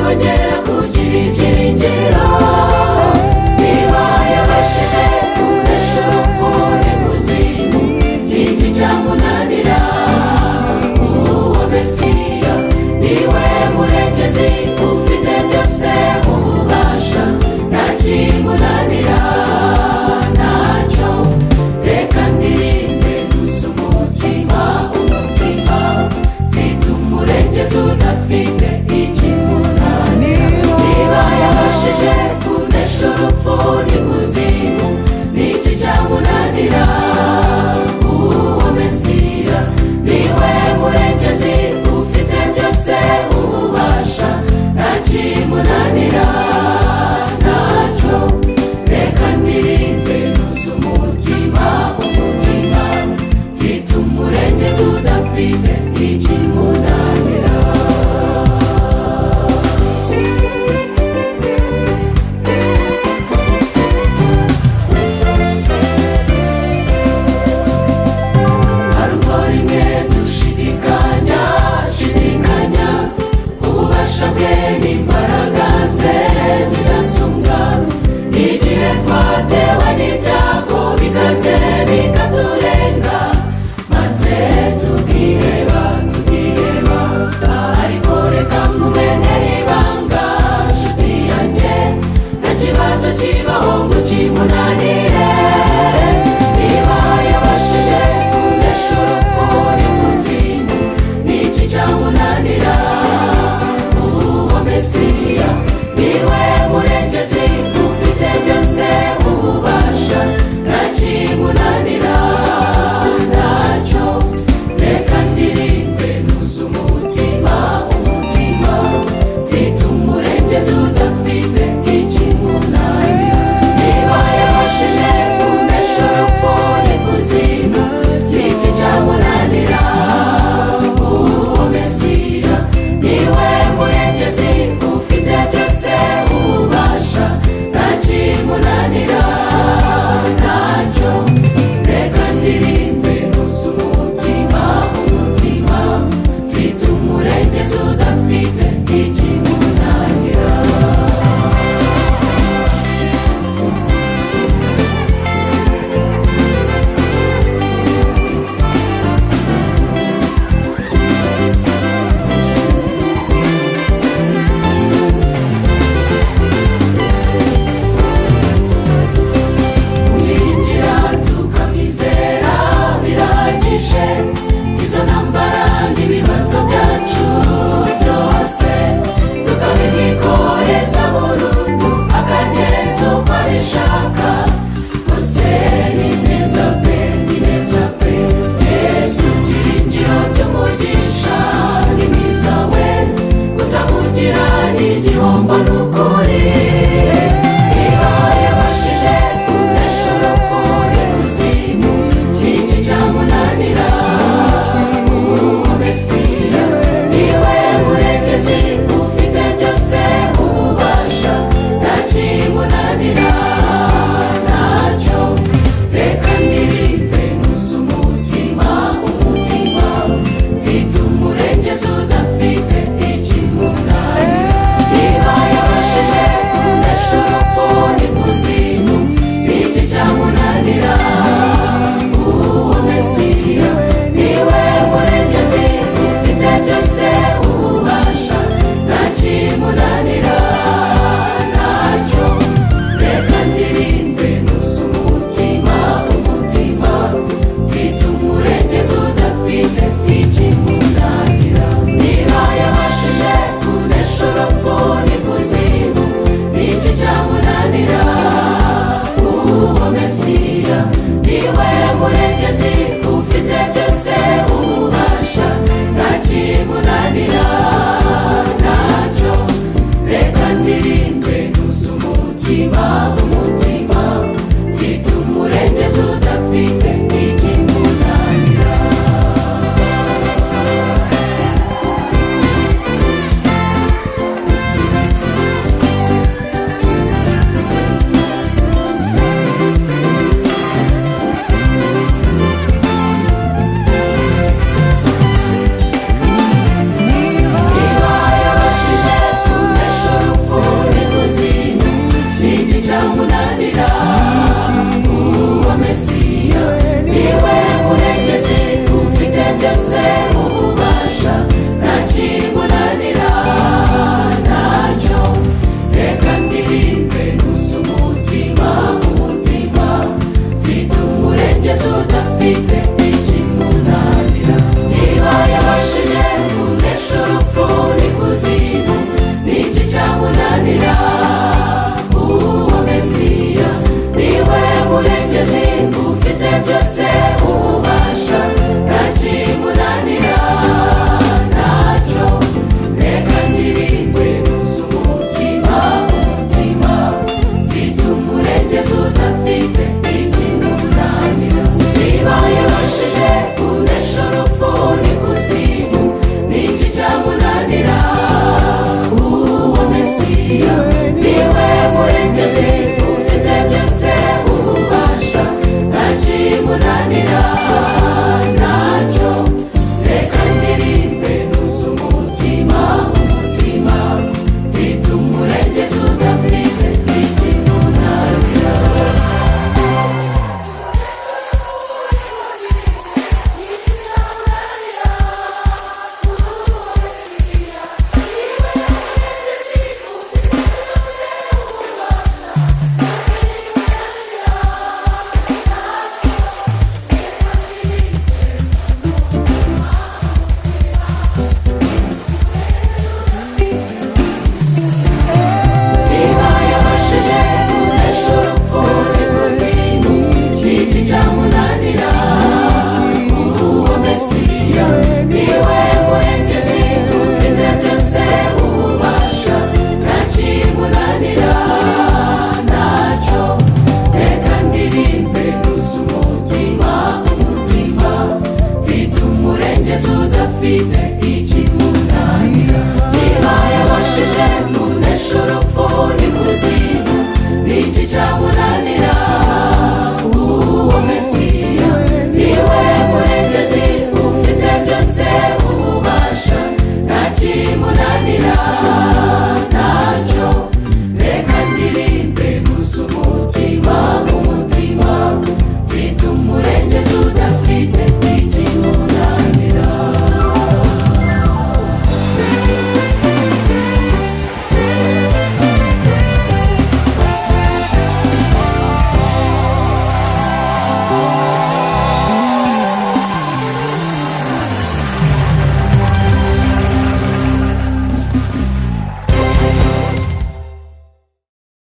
bongera kugira ibyiringiro. Niba yabashije kunesha urupfu n'ikuzimu, iki cyamunanira? Uwo Mesiya niwe murengezi ufite byose ububasha, nta kimunanira ntacyo. Reka ndirimbe nuzuye umutima, umutima mfite umurengezi udafite ikimunanira. Niba yabashije kunesha urupfu n'ikuzimu, n'iki cyamunanira? Uwo Mesiya niwe murengezi ufite byose ububasha, nta kimunanira ntacyo. Reka ndirimbe nuzuye umutima, umutima mfite umurengezi udafite ikimunanira. Harubwo rimwe dushidikanya, shidikanya ububasha bwe n'imbaraga ze zidasumbwa, igihe twatewe n'ibyago bikaze bikaturenga, maze tukiheba, tukiheba. Ariko reka nkumenere ibanga, nshuti yanjye, nta kibazo kibaho ngo kimunanire. Niba yabashije kunesha urupfu n'ikuzimu, n'iki cyamunanira? Uwo Mesiya